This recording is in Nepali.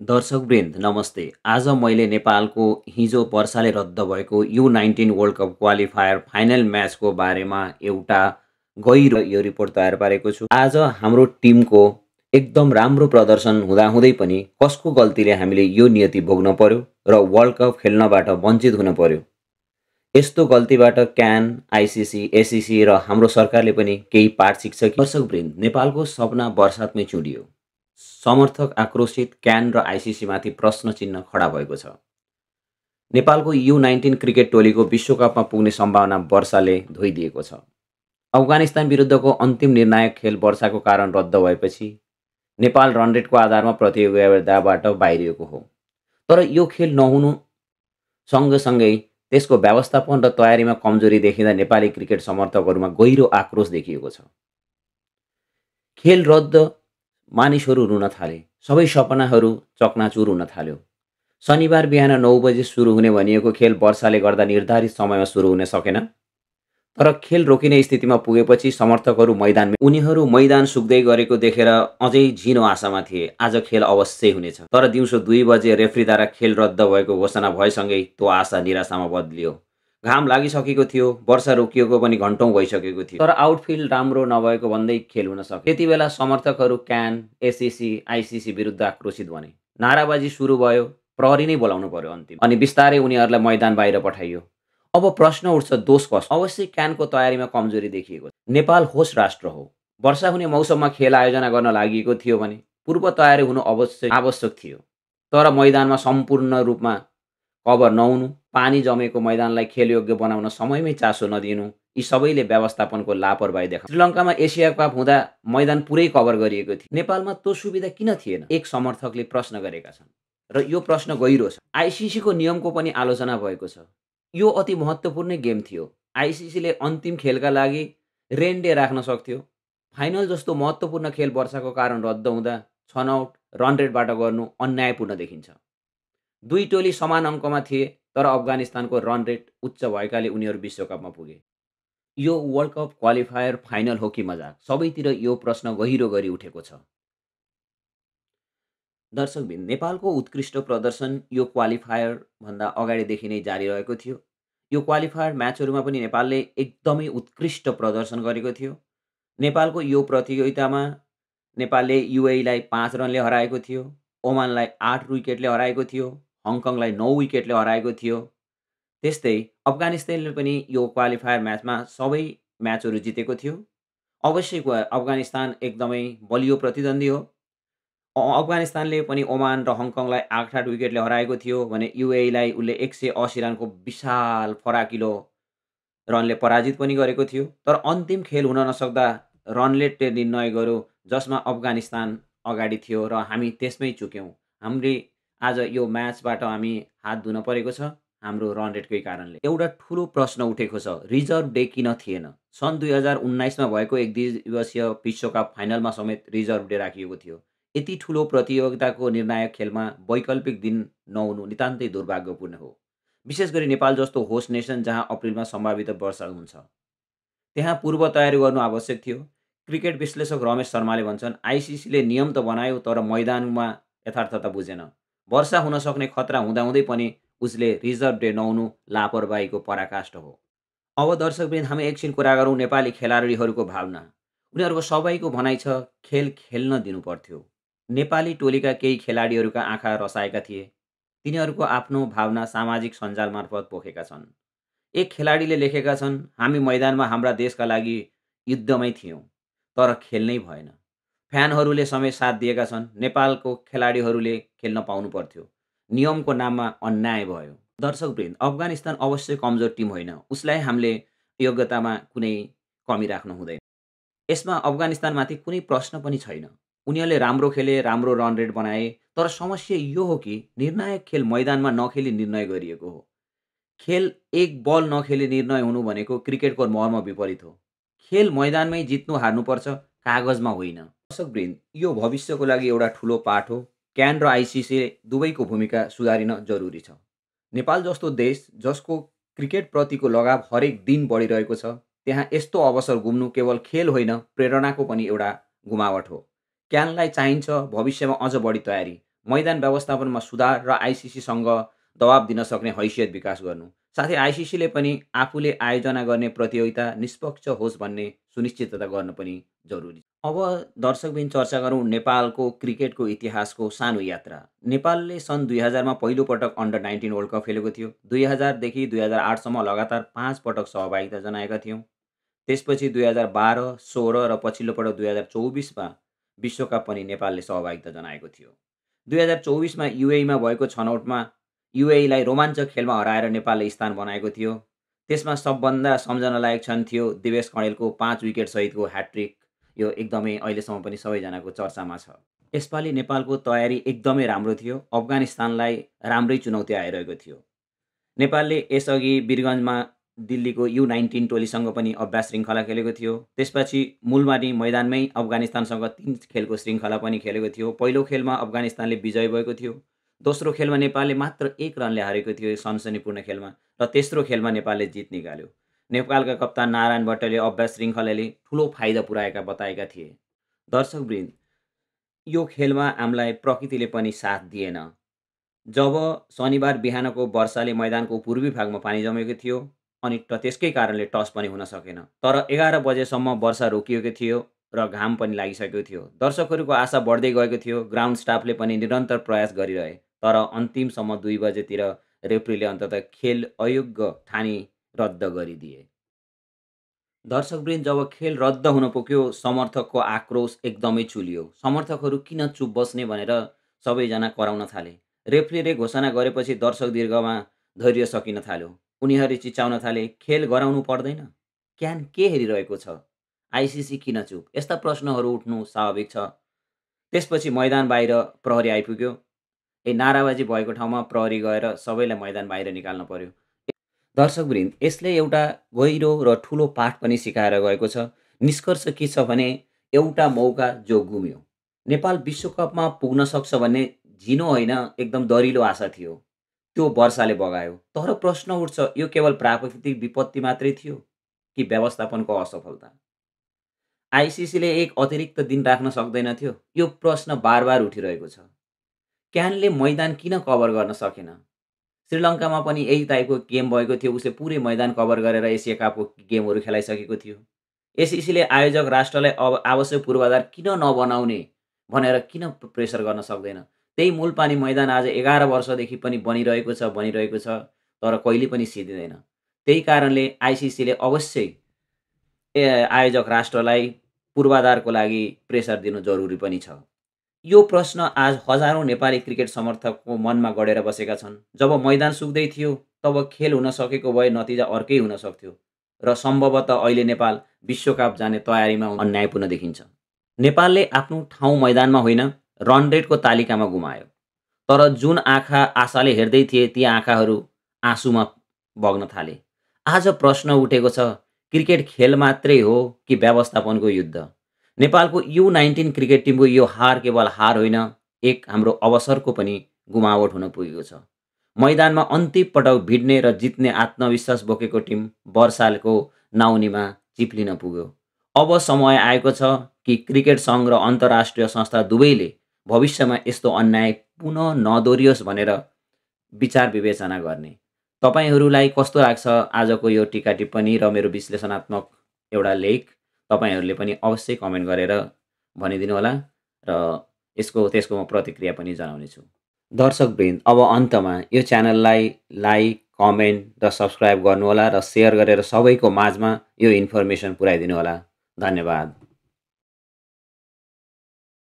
दर्शकवृन्द नमस्ते। आज मैले नेपालको हिजो वर्षाले रद्द भएको U19 world cup qualifier final म्याचको बारेमा एउटा गहिरो यो रिपोर्ट तयार पारेको छु। आज हाम्रो टिमको एकदम राम्रो प्रदर्शन हुँदाहुँदै पनि कसको गल्तीले हामीले यो नियति भोग्न पर्यो र वर्ल्ड कप खेल्नबाट वञ्चित हुन पर्यो। यस्तो गल्तीबाट क्यान, आइसिसी, एसिसी र हाम्रो सरकारले पनि केही पाठ सिक्छ कि? दर्शकवृन्द, नेपालको सपना बर्सातमै चुडियो। समर्थक आक्रोशित, क्यान र आइसिसीमाथि प्रश्न चिन्ह खडा भएको छ। नेपालको U19 क्रिकेट टोलीको विश्वकपमा पुग्ने सम्भावना वर्षाले धोइदिएको छ। अफगानिस्तान विरुद्धको अन्तिम निर्णायक खेल वर्षाको कारण रद्द भएपछि नेपाल रन रेटको आधारमा प्रतियोगिताबाट बाहिरिएको हो। तर यो खेल नहुनु सँगसँगै त्यसको व्यवस्थापन र तयारीमा कमजोरी देखिँदा नेपाली क्रिकेट समर्थकहरूमा गहिरो आक्रोश देखिएको छ। खेल रद्द, मानिसहरू रुन थाले, सबै सपनाहरू चकनाचुर हुन थाल्यो। शनिबार बिहान 9 बजे सुरु हुने भनिएको खेल वर्षाले गर्दा निर्धारित समयमा सुरु हुन सकेन। तर खेल रोकिने स्थितिमा पुगेपछि समर्थकहरू मैदानमा उनीहरू मैदान सुक्दै गरेको देखेर अझै झिनो आशामा थिए, आज खेल अवश्य हुनेछ। तर दिउँसो 2 बजे रेफ्रीद्वारा खेल रद्द भएको घोषणा भएसँगै त्यो आशा निराशामा बदलियो। घाम लागिसकेको थियो, वर्षा रोकिएको पनि घन्टौँ भइसकेको थियो, तर आउटफिल्ड राम्रो नभएको भन्दै खेल हुन सक्यो। त्यतिबेला समर्थकहरू क्यान, एसिसी, आइसिसी विरुद्ध आक्रोशित बने। नाराबाजी सुरु भयो, प्रहरी नै बोलाउनु पर्यो अन्तिम, अनि बिस्तारै उनीहरूलाई मैदान बाहिर पठाइयो। अब प्रश्न उठ्छ, दोष कसको? अवश्य क्यानको तयारीमा कमजोरी देखिएको छ। नेपाल होस्ट राष्ट्र हो, वर्षा हुने मौसममा खेल आयोजना गर्न लागि थियो भने पूर्व तयारी हुनु आवश्यक थियो। तर मैदानमा सम्पूर्ण रूपमा कभर नहुनु, पानी जमेको मैदानलाई खेलयोग्य बनाउन समयमै चासो नदिनु, यी सबैले व्यवस्थापनको लापरवाही देखा। श्रीलङ्कामा एसिया कप हुँदा मैदान पुरै कभर गरिएको थियो, नेपालमा त्यो सुविधा किन थिएन? एक समर्थकले प्रश्न गरेका छन् र यो प्रश्न गहिरो छ। आइसिसीको नियमको पनि आलोचना भएको छ। यो अति महत्त्वपूर्ण गेम थियो। आइसिसीले अन्तिम खेलका लागि रेन डे राख्न सक्थ्यो। फाइनल जस्तो महत्त्वपूर्ण खेल वर्षाको कारण रद्द हुँदा छनौट रन रेटबाट गर्नु अन्यायपूर्ण देखिन्छ। दुई टोली समान अङ्कमा थिए, तर अफगानिस्तानको रन रेट उच्च भएकाले उनीहरू विश्वकपमा पुगे। यो वर्ल्ड कप क्वालिफायर फाइनल हो कि मजाक? सबैतिर यो प्रश्न गहिरो गरी उठेको छ। दर्शकबिन, नेपालको उत्कृष्ट प्रदर्शन यो क्वालिफायर भन्दा अगाडिदेखि नै जारी रहेको थियो। यो क्वालिफायर म्याचहरूमा पनि नेपालले एकदमै उत्कृष्ट प्रदर्शन गरेको थियो। नेपालको यो प्रतियोगितामा नेपालले युएईलाई 5 रनले हराएको थियो, ओमानलाई 8 विकेटले हराएको थियो, हङकङलाई 9 विकेटले हराएको थियो। त्यस्तै अफगानिस्तानले पनि यो क्वालिफायर म्याचमा सबै म्याचहरू जितेको थियो। अवश्य अफगानिस्तान एकदमै बलियो प्रतिद्वन्दी हो। अफगानिस्तानले पनि ओमान र हङकङलाई 8-8 विकेटले हराएको थियो भने युएईलाई उसले 180 रनको विशाल फराकिलो रनले पराजित पनि गरेको थियो। तर अन्तिम खेल हुन नसक्दा रनलेटले निर्णय गर्यो, जसमा अफगानिस्तान अगाडि थियो र हामी त्यसमै चुक्यौँ। हामीले आज यो म्याचबाट हामी हात धुन परेको छ हाम्रो रन रेटकै कारणले। एउटा ठुलो प्रश्न उठेको छ, रिजर्भ डे किन थिएन? सन् 2019मा भएको एक दिवसीय विश्वकप फाइनलमा समेत रिजर्भ डे राखिएको थियो। यति ठुलो प्रतियोगिताको निर्णायक खेलमा वैकल्पिक दिन नहुनु नितान्तै दुर्भाग्यपूर्ण हो। विशेष गरी नेपाल जस्तो होस्ट नेसन जहाँ अप्रिलमा सम्भावित वर्षा हुन्छ, त्यहाँ पूर्व तयारी गर्नु आवश्यक थियो। क्रिकेट विश्लेषक रमेश शर्माले भन्छन्, आइसिसीले नियम त बनायो तर मैदानमा यथार्थता बुझेन। वर्षा हुन सक्ने खतरा हुँदाहुँदै पनि उसले रिजर्भ डे नहुनु लापरवाहीको पराकाष्ठ हो। अब दर्शकवृन्द, हामी एकछिन कुरा गरौँ नेपाली खेलाडीहरूको भावना। उनीहरूको सबैको भनाइ छ खेल खेल्न दिनु पर्थ्यो। नेपाली टोलीका केही खेलाडीहरूका आँखा रसाएका थिए। तिनीहरूको आफ्नो भावना सामाजिक सञ्जाल मार्फत पोखेका छन्। एक खेलाडीले लेखेका छन्, हामी मैदानमा हाम्रा देशका लागि युद्धमै थियौँ, तर खेल्नै भएन। फ्यानहरूले समेत साथ दिएका छन्। नेपालको खेलाडीहरूले खेल्न पाउनु पर्थ्यो, नियमको नाममा अन्याय भयो। दर्शकवृन्द, अफगानिस्तान अवश्य कमजोर टिम होइन, उसलाई हामीले योग्यतामा कुनै कमी राख्नु हुँदैन। यसमा अफगानिस्तानमाथि कुनै प्रश्न पनि छैन। उनीहरूले राम्रो खेले, राम्रो रन रेट बनाए, तर समस्या यो हो कि निर्णायक खेल मैदानमा नखेली निर्णय गरिएको हो। खेल एक बल नखेली निर्णय हुनु भनेको क्रिकेटको मर्म विपरीत हो। खेल मैदानमै जित्नु हार्नुपर्छ, कागजमा होइन। दर्शकवृन्द, यो भविष्यको लागि एउटा ठुलो पाठ हो। क्यान र आइसिसी दुवैको भूमिका सुधारिन जरुरी छ। नेपाल जस्तो देश जसको क्रिकेटप्रतिको लगाव हरेक दिन बढिरहेको छ, त्यहाँ यस्तो अवसर गुम्नु केवल खेल होइन, प्रेरणाको पनि एउटा गुमावट हो। क्यानलाई चाहिन्छ भविष्यमा अझ बढी तयारी, मैदान व्यवस्थापनमा सुधार र आइसिसीसँग दबाब दिन सक्ने हैसियत विकास गर्नु। साथै आइसिसीले पनि आफूले आयोजना गर्ने प्रतियोगिता निष्पक्ष होस् भन्ने सुनिश्चितता गर्न पनि जरुरी छ। अब दर्शकबिन चर्चा गरौँ नेपालको क्रिकेटको इतिहासको सानो यात्रा। नेपालले सन् 2000 मा पहिलोपटक अन्डर-19 वर्ल्ड कप खेलेको थियो। 2000 देखि 2008 सम्म लगातार 5 पटक सहभागिता जनाएका थियौँ। त्यसपछि 2012, 16 र पछिल्लो पटक 2024 मा विश्वकप पनि नेपालले सहभागिता जनाएको थियो। 2024 मा युएईमा भएको छनौटमा युएईलाई रोमाञ्चक खेलमा हराएर नेपालले स्थान बनाएको थियो। त्यसमा सबभन्दा सम्झन लायक क्षण थियो दिवेश कणेलको 5 विकेट सहितको ह्याट्रिक। यो एकदमै अहिलेसम्म पनि सबैजनाको चर्चामा छ। यसपालि नेपालको तयारी एकदमै राम्रो थियो। अफगानिस्तानलाई राम्रै चुनौती आइरहेको थियो। नेपालले यसअघि वीरगञ्जमा दिल्लीको U19 टोलीसँग पनि अभ्यास श्रृङ्खला खेलेको थियो। त्यसपछि मूलमाटी मैदानमै अफगानिस्तानसँग 3 खेलको श्रृङ्खला पनि खेलेको थियो। पहिलो खेलमा अफगानिस्तानले विजयी भएको थियो। दोस्रो खेलमा नेपालले मात्र 1 रनले हारेको थियो यो सनसनीपूर्ण खेलमा र तेस्रो खेलमा नेपालले जित निकाल्यो। नेपालका कप्तान नारायण भट्टले अभ्यास श्रृङ्खलाले ठुलो फाइदा पुर्याएका बताएका थिए। दर्शकवृन्द, यो खेलमा हामीलाई प्रकृतिले पनि साथ दिएन। जब शनिबार बिहानको वर्षाले मैदानको पूर्वी भागमा पानी जमेको थियो अनि त्यसकै कारणले टस पनि हुन सकेन। तर 11 बजेसम्म वर्षा रोकिएको थियो र घाम पनि लागिसकेको थियो। दर्शकहरूको आशा बढ्दै गएको थियो। ग्राउन्ड स्टाफले पनि निरन्तर प्रयास गरिरहे। तर अन्तिमसम्म 2 बजेतिर रेफ्रीले अन्ततः खेल अयोग्य ठानी रद्द गरिदिए। दर्शकवृन्द, जब खेल रद्द हुन पुग्यो समर्थकको आक्रोश एकदमै चुलियो। समर्थकहरू किन चुप बस्ने भनेर सबैजना कराउन थाले। रेफ्रीले घोषणा गरेपछि दर्शक दीर्घमा धैर्य सकिन थाल्यो। उनीहरूले चिच्याउन थाले, खेल गराउनु पर्दैन? क्यान के हेरिरहेको छ? आइसिसी किन चुप? यस्ता प्रश्नहरू उठ्नु स्वाभाविक छ। त्यसपछि मैदान बाहिर प्रहरी आइपुग्यो। नाराबाजी भएको ठाउँमा प्रहरी गएर सबैलाई मैदान बाहिर निकाल्न पर्यो। दर्शकवृन्द, यसले एउटा गहिरो र ठुलो पाठ पनि सिकाएर गएको छ। निष्कर्ष के छ भने एउटा मौका जो गुम्यो। नेपाल विश्वकपमा पुग्न सक्छ भन्ने झिनो होइन, एकदम दरिलो आशा थियो। त्यो वर्षाले बगायो। तर प्रश्न उठ्छ, यो केवल प्राकृतिक विपत्ति मात्रै थियो कि व्यवस्थापनको असफलता? आइसिसीले एक अतिरिक्त दिन राख्न सक्दैनथ्यो? यो प्रश्न बार उठिरहेको छ। क्यानले मैदान किन कभर गर्न सकेन? श्रीलङ्कामा पनि यही टाइपको गेम भएको थियो। उसले पुरै मैदान कभर गरेर एसिया कपको गेमहरू खेलाइसकेको थियो। एसिसीले आयोजक राष्ट्रलाई अब आवश्यक पूर्वाधार किन नबनाउने भनेर किन प्रेसर गर्न सक्दैन? त्यही मूलपानी मैदान आज 11 वर्षदेखि पनि बनिरहेको छ तर कहिले पनि सिद्धिँदैन। त्यही कारणले आइसिसीले अवश्य आयोजक राष्ट्रलाई पूर्वाधारको लागि प्रेसर दिनु जरुरी पनि छ। यो प्रश्न आज हजारौं नेपाली क्रिकेट समर्थकको मनमा गडेर बसेका छन्। जब मैदान सुक्दै थियो तब खेल हुन सकेको भए नतिजा अर्कै हुन सक्थ्यो र सम्भवतः अहिले नेपाल विश्वकप जाने तयारीमा अन्यायपूर्ण देखिन्छ। नेपालले आफ्नो ठाउँ मैदानमा होइन रन रेटको तालिकामा गुमायो। तर जुन आँखा आशाले हेर्दै थिए ती आँखाहरू आँसुमा बग्न थाले। आज प्रश्न उठेको छ, क्रिकेट खेल मात्रै हो कि व्यवस्थापनको युद्ध? नेपालको U19 क्रिकेट टिमको यो हार केवल हार होइन, एक हाम्रो अवसरको पनि गुमावट हुन पुगेको छ। मैदानमा अन्तिम पटक भिड्ने र जित्ने आत्मविश्वास बोकेको टिम वर्षाको नाउनीमा चिप्लिन पुग्यो। अब समय आएको छ कि क्रिकेट सङ्घ र अन्तर्राष्ट्रिय संस्था दुवैले भविष्यमा यस्तो अन्याय पुनः नदोहोरियोस् भनेर विचार विवेचना गर्ने। तपाईहरूलाई कस्तो लाग्छ आजको यो टिका टिप्पणी र मेरो विश्लेषणात्मक एउटा लेख? तपाईहरूले पनि अवश्य कमेन्ट गरेर भनिदिनु होला र त्यसको म प्रतिक्रिया पनि जनाउनेछु। दर्शकवृन्द, अब अन्तमा यो च्यानललाई लाइक, कमेन्ट र सब्स्क्राइब गर्नुहोला र सेयर गरेर सबैको माझमा यो इन्फर्मेसन पुर्याइदिनु होला। धन्यवाद।